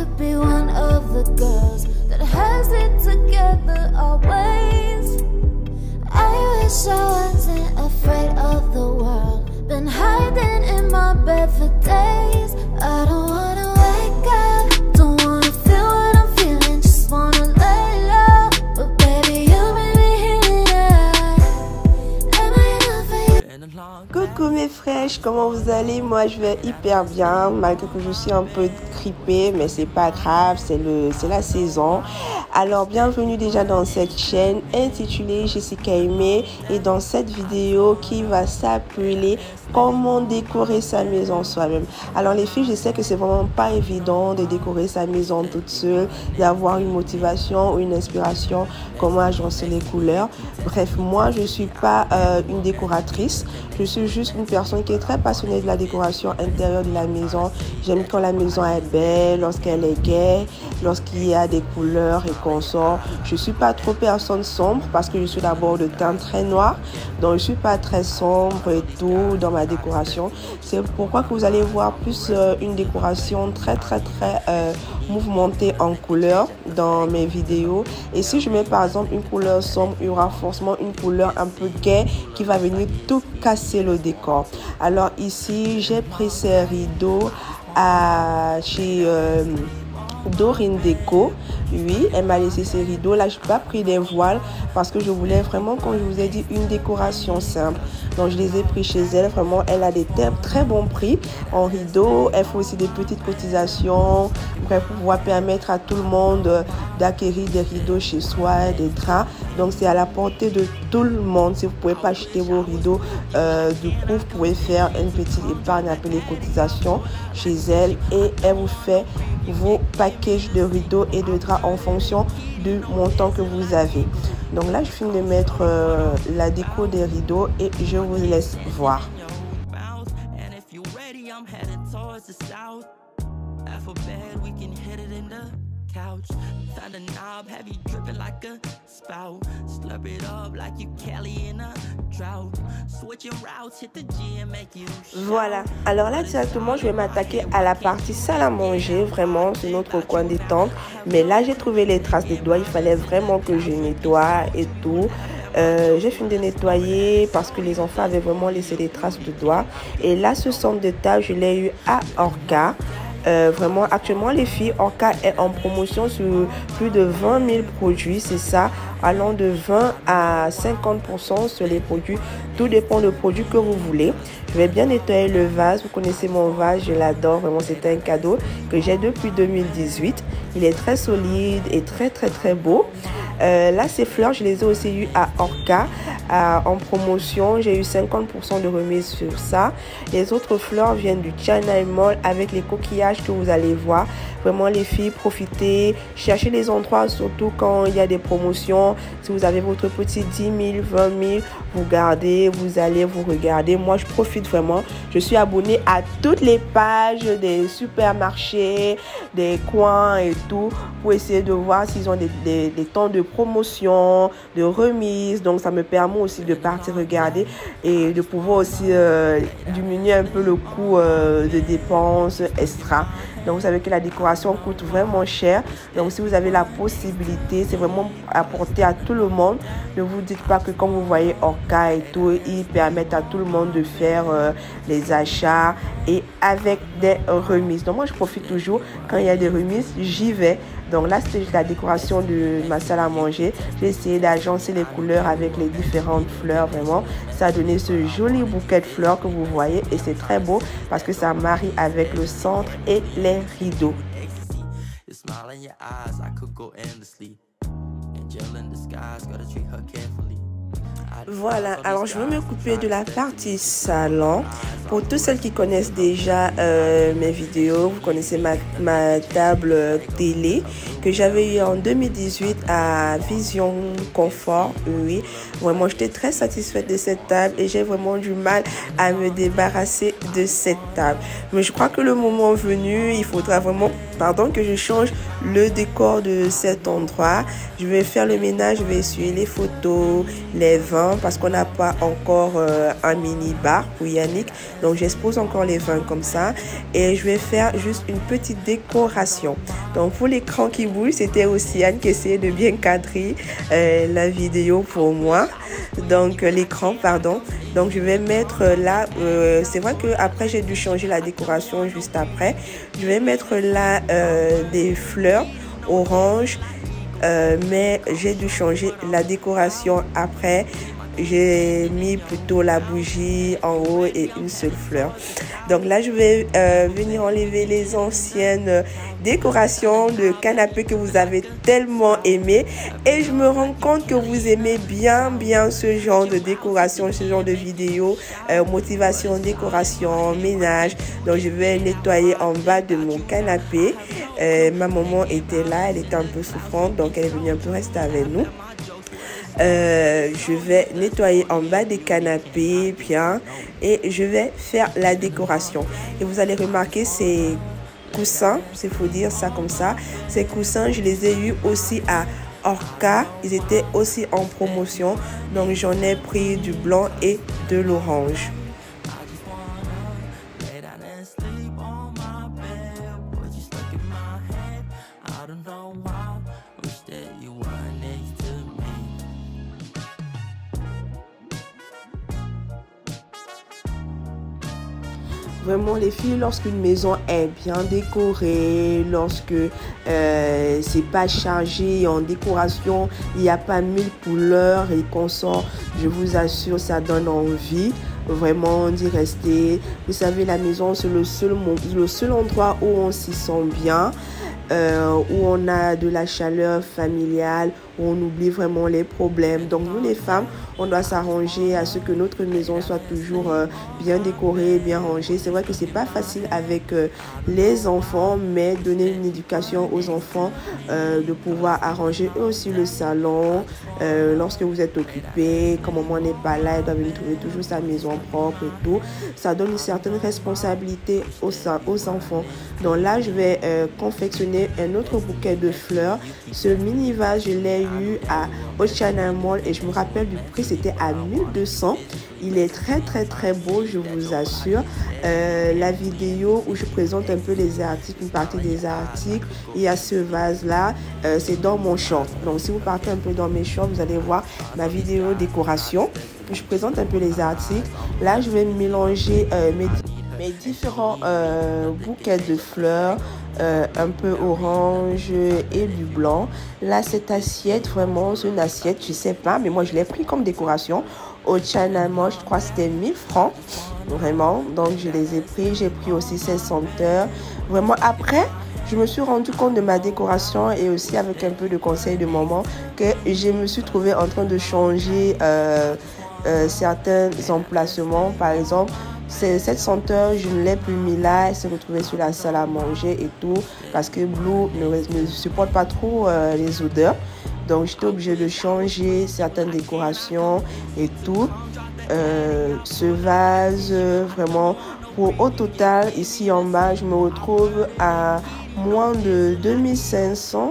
could be one of the girls that has it together always. I wish I wasn't afraid of the world. Been hiding in my bed for days. I don't wanna wake up, don't wanna feel what I'm feeling, just wanna lay low. But baby, you made me heal it. Am I enough for you? Coucou mes fraîches, comment vous allez? Moi je vais hyper bien, malgré que je suis un peu grippée, mais c'est pas grave, c'est la saison. Alors bienvenue déjà dans cette chaîne intitulée Jessica Aimée, et dans cette vidéo qui va s'appeler comment décorer sa maison soi-même. Alors les filles, je sais que c'est vraiment pas évident de décorer sa maison toute seule, d'avoir une motivation ou une inspiration, comment agencer les couleurs. Bref, moi je suis pas une décoratrice, je suis juste une personne qui est très passionnée de la décoration intérieure de la maison. J'aime quand la maison est belle, lorsqu'elle est gaie, lorsqu'il y a des couleurs et qu'on sort. Je suis pas trop personne sombre parce que je suis d'abord de teint très noir, donc je suis pas très sombre et tout dans ma décoration. C'est pourquoi que vous allez voir plus une décoration très mouvementée en couleurs dans mes vidéos. Et si je mets par exemple une couleur sombre, il y aura forcément une couleur un peu gaie qui va venir tout casser le décor. Alors ici j'ai pris ces rideaux chez Dorine Déco. Oui, elle m'a laissé ces rideaux. Là, je n'ai pas pris des voiles parce que je voulais vraiment, comme je vous ai dit, une décoration simple. Donc, je les ai pris chez elle. Vraiment, elle a des très bons prix en rideaux. Elle fait aussi des petites cotisations. Bref, pour pouvoir permettre à tout le monde d'acquérir des rideaux chez soi, des draps. Donc, c'est à la portée de tout le monde. Si vous ne pouvez pas acheter vos rideaux, du coup, vous pouvez faire une petite épargne appelée cotisation chez elle. Et elle vous fait vos packages de rideaux et de draps en fonction du montant que vous avez. Donc là, je finis de mettre la déco des rideaux et je vous laisse voir. Voilà, alors là directement je vais m'attaquer à la partie salle à manger. Vraiment c'est notre coin détente, mais là j'ai trouvé les traces des doigts, il fallait vraiment que je nettoie et tout. J'ai fini de nettoyer parce que les enfants avaient vraiment laissé des traces de doigts. Et là ce centre de table je l'ai eu à Orca. Vraiment actuellement les filles, Orca est en promotion sur plus de 20 000 produits, c'est ça, allant de 20 à 50% sur les produits. Tout dépend du produit que vous voulez. Je vais bien nettoyer le vase. Vous connaissez mon vase, je l'adore. Vraiment, c'est un cadeau que j'ai depuis 2018. Il est très solide et très beau. Là, ces fleurs, je les ai aussi eues à Orca en promotion. J'ai eu 50% de remise sur ça. Les autres fleurs viennent du China Mall avec les coquillages que vous allez voir. Vraiment, les filles, profitez. Cherchez les endroits, surtout quand il y a des promotions. Si vous avez votre petit 10 000, 20 000, vous gardez, vous allez vous regarder. Moi, je profite vraiment. Je suis abonnée à toutes les pages des supermarchés, des coins et tout, pour essayer de voir s'ils ont des temps de promotion, de remise. Donc, ça me permet aussi de partir regarder et de pouvoir aussi diminuer un peu le coût de dépenses extra. Donc, vous savez que la décoration coûte vraiment cher. Donc, si vous avez la possibilité, c'est vraiment apporté à tout le monde. Ne vous dites pas que quand vous voyez Orca et tout, ils permettent à tout le monde de faire les achats et avec des remises. Donc, moi, je profite toujours. Quand il y a des remises, j'y vais. Donc là, c'était la décoration de ma salle à manger. J'ai essayé d'agencer les couleurs avec les différentes fleurs. Vraiment, ça a donné ce joli bouquet de fleurs que vous voyez. Et c'est très beau parce que ça marie avec le centre et les rideaux. Voilà, alors je vais me couper de la partie salon. Pour toutes celles qui connaissent déjà mes vidéos, vous connaissez ma table télé que j'avais eu en 2018 à Vision Confort. Oui, vraiment, j'étais très satisfaite de cette table et j'ai vraiment du mal à me débarrasser de cette table. Mais je crois que le moment venu, il faudra vraiment, que je change le décor de cet endroit. Je vais faire le ménage, je vais essuyer les photos, les vins, parce qu'on n'a pas encore un mini bar pour Yannick. Donc j'expose encore les vins comme ça et je vais faire juste une petite décoration. Donc pour l'écran qui bouge, c'était Océane qui essayait de bien cadrer la vidéo pour moi. Donc l'écran, pardon. Donc je vais mettre là, c'est vrai que après j'ai dû changer la décoration juste après. Je vais mettre là des fleurs orange, mais j'ai dû changer la décoration après. J'ai mis plutôt la bougie en haut et une seule fleur. Donc là, je vais venir enlever les anciennes décorations de canapé que vous avez tellement aimé. Et je me rends compte que vous aimez bien ce genre de décoration, ce genre de vidéo, motivation, décoration, ménage. Donc je vais nettoyer en bas de mon canapé. Ma maman était là, elle était un peu souffrante, donc elle est venue un peu rester avec nous. Je vais nettoyer en bas des canapés bien et je vais faire la décoration. Et vous allez remarquer ces coussins, s'il faut dire ça comme ça. Ces coussins, je les ai eus aussi à Orca. Ils étaient aussi en promotion. Donc j'en ai pris du blanc et de l'orange. Vraiment les filles, lorsqu'une maison est bien décorée, lorsque c'est pas chargé en décoration, il n'y a pas 1000 couleurs et qu'on sort, je vous assure, ça donne envie vraiment d'y rester. Vous savez, la maison, c'est le seul endroit où on s'y sent bien. Où on a de la chaleur familiale, où on oublie vraiment les problèmes. Donc nous les femmes, on doit s'arranger à ce que notre maison soit toujours bien décorée, bien rangée. C'est vrai que c'est pas facile avec les enfants, mais donner une éducation aux enfants, de pouvoir arranger eux aussi le salon. Lorsque vous êtes occupé, comme maman n'est pas là, elle doit venir trouver toujours sa maison propre et tout. Ça donne une certaine responsabilité aux enfants. Donc là, je vais confectionner un autre bouquet de fleurs. Ce mini vase, je l'ai eu à Oceana Mall et je me rappelle du prix, c'était à 1200. Il est très beau, je vous assure. La vidéo où je présente un peu les articles, une partie des articles, il y a ce vase là, c'est dans mon short. Donc si vous partez un peu dans mes shorts, vous allez voir ma vidéo décoration. Je présente un peu les articles. Là, je vais mélanger mes différents bouquets de fleurs, un peu orange et du blanc. Là, cette assiette, vraiment, c'est une assiette, je sais pas, mais moi, je l'ai pris comme décoration. Au China, moi, je crois que c'était 1000 francs, vraiment. Donc, je les ai pris. J'ai pris aussi ces senteurs. Vraiment, après, je me suis rendu compte de ma décoration et aussi avec un peu de conseil de maman que je me suis trouvée en train de changer certains emplacements. Par exemple, cette senteur, je ne l'ai plus mis là, elle s'est retrouvée sur la salle à manger et tout, parce que Blue ne supporte pas trop les odeurs. Donc j'étais obligée de changer certaines décorations et tout. Ce vase, vraiment, au total, ici en bas, je me retrouve à moins de 2500.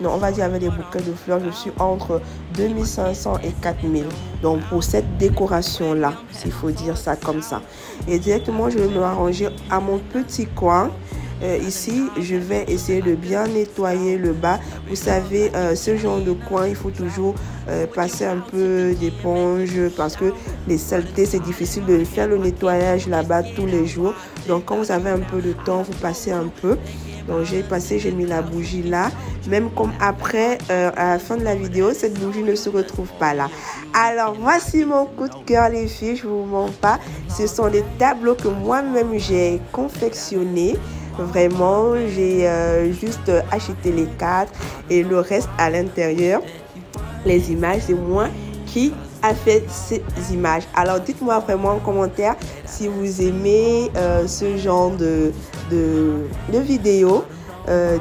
Non, on va dire avec les bouquets de fleurs, je suis entre 2500 et 4000. Donc pour cette décoration-là, s'il faut dire ça comme ça. Et directement, je vais me ranger à mon petit coin. Ici, je vais essayer de bien nettoyer le bas. Vous savez, ce genre de coin, il faut toujours passer un peu d'éponge parce que les saletés, c'est difficile de faire le nettoyage là-bas tous les jours. Donc quand vous avez un peu de temps, vous passez un peu. Donc j'ai mis la bougie là. Même comme après, à la fin de la vidéo, cette bougie ne se retrouve pas là. Alors voici mon coup de cœur les filles, je vous mens pas. Ce sont des tableaux que moi-même j'ai confectionnés. Vraiment, j'ai juste acheté les cartes et le reste à l'intérieur. Les images, c'est moi qui a fait ces images. Alors dites-moi vraiment en commentaire si vous aimez ce genre de vidéo,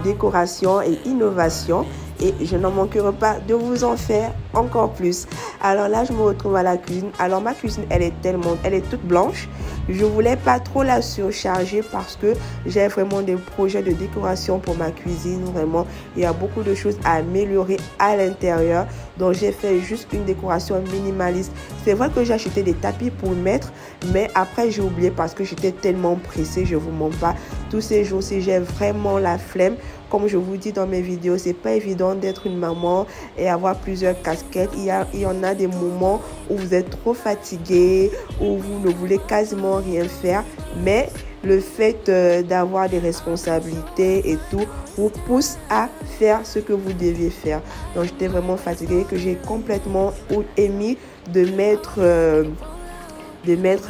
décoration et innovation. et je n'en manquerai pas de vous en faire encore plus. Alors là, je me retrouve à la cuisine. Alors ma cuisine, elle est toute blanche. Je voulais pas trop la surcharger parce que j'ai vraiment des projets de décoration pour ma cuisine. Vraiment, il y a beaucoup de choses à améliorer à l'intérieur. Donc j'ai fait juste une décoration minimaliste. C'est vrai que j'ai acheté des tapis pour mettre, mais après j'ai oublié parce que j'étais tellement pressée, je vous mens pas. Tous ces jours-ci, j'ai vraiment la flemme. Comme je vous dis dans mes vidéos, c'est pas évident d'être une maman et avoir plusieurs casquettes. Il y en a des moments où vous êtes trop fatigué, où vous ne voulez quasiment rien faire. Mais le fait d'avoir des responsabilités et tout vous pousse à faire ce que vous deviez faire. Donc j'étais vraiment fatiguée, que j'ai complètement émis de mettre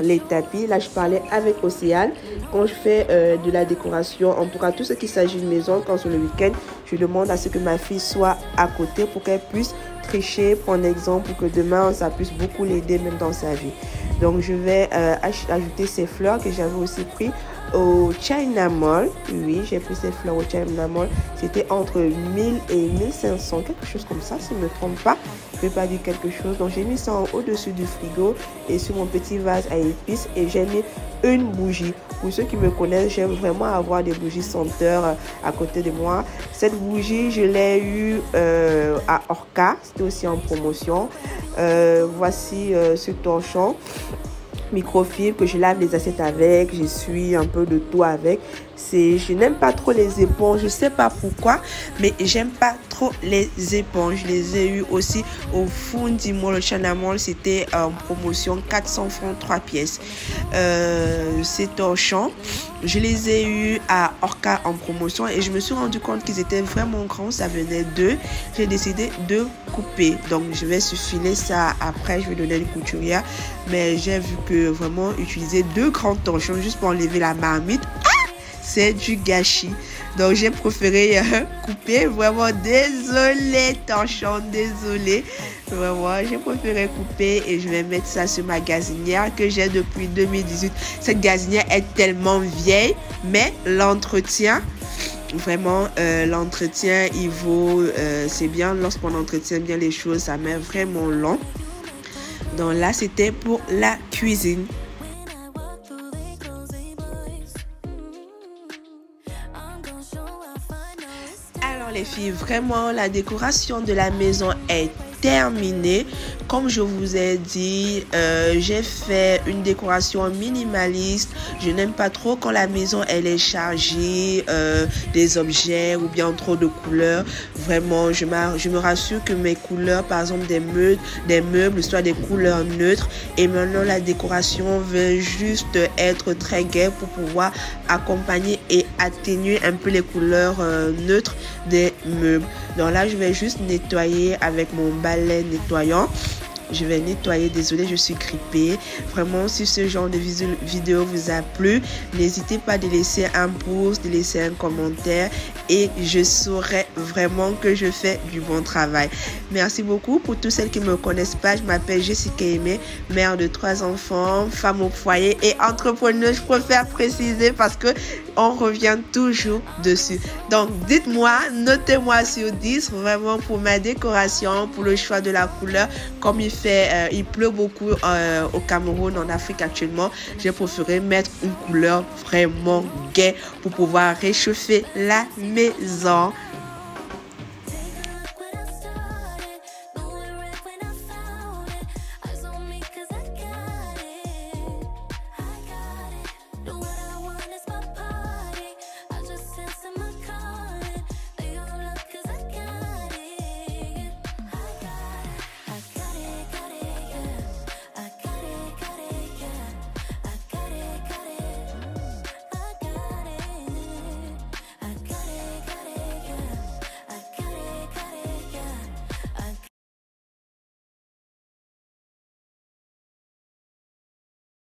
les tapis. Là, je parlais avec Océane. Quand je fais de la décoration, en tout cas, tout ce qui s'agit de maison, quand c'est le week-end, je demande à ce que ma fille soit à côté pour qu'elle puisse tricher, prendre exemple, pour que demain, ça puisse beaucoup l'aider même dans sa vie. Donc, je vais ajouter ces fleurs que j'avais aussi pris au China Mall. Oui, j'ai pris ces fleurs au China Mall. C'était entre 1000 et 1500, quelque chose comme ça, si je ne me trompe pas. Je ne vais pas dire quelque chose. Donc, j'ai mis ça au-dessus du frigo et sur mon petit vase à épices. Et j'ai mis une bougie. Pour ceux qui me connaissent, j'aime vraiment avoir des bougies senteurs à côté de moi. Cette bougie, je l'ai eue à Orca. C'était aussi en promotion. Voici ce torchon microfibre que je lave les assiettes avec, j'essuie un peu de tout avec. Je n'aime pas trop les éponges, je sais pas pourquoi, mais j'aime pas trop les éponges. Je les ai eu aussi au Fundi Mall, le China Mall, c'était en promotion 400 francs 3 pièces. Ces torchons, je les ai eu à Orca en promotion et je me suis rendu compte qu'ils étaient vraiment grands, ça venait d'eux. J'ai décidé de couper, donc je vais filer ça après, je vais donner à une couturière, mais j'ai vu que vraiment utiliser 2 grands torchons juste pour enlever la marmite, c'est du gâchis. Donc j'ai préféré couper. Vraiment désolé torchon, désolé. Vraiment j'ai préféré couper et je vais mettre ça sur ma gazinière que j'ai depuis 2018. Cette gazinière est tellement vieille, mais l'entretien, vraiment l'entretien il vaut, c'est bien lorsqu'on entretient bien les choses, ça met vraiment long. Donc là c'était pour la cuisine. Alors les filles, vraiment la décoration de la maison est terminée. Comme je vous ai dit, j'ai fait une décoration minimaliste. Je n'aime pas trop quand la maison elle est chargée des objets ou bien trop de couleurs. Vraiment, je me rassure que mes couleurs, par exemple des meubles soient des couleurs neutres. Et maintenant la décoration veut juste être très gaie pour pouvoir accompagner et atténuer un peu les couleurs neutres des meubles. Donc là, je vais juste nettoyer avec mon balai nettoyant. Je vais nettoyer, désolé, je suis grippée. Vraiment, si ce genre de vidéo vous a plu, n'hésitez pas de laisser un pouce, de laisser un commentaire et je saurai vraiment que je fais du bon travail. Merci beaucoup pour toutes celles qui ne me connaissent pas. Je m'appelle Jessica Aimé, mère de 3 enfants, femme au foyer et entrepreneuse. Je préfère préciser parce que on revient toujours dessus. Donc, dites-moi, notez-moi sur 10 vraiment pour ma décoration, pour le choix de la couleur. Comme il pleut beaucoup au Cameroun, en Afrique actuellement, j'ai préféré mettre une couleur vraiment gaie pour pouvoir réchauffer la maison.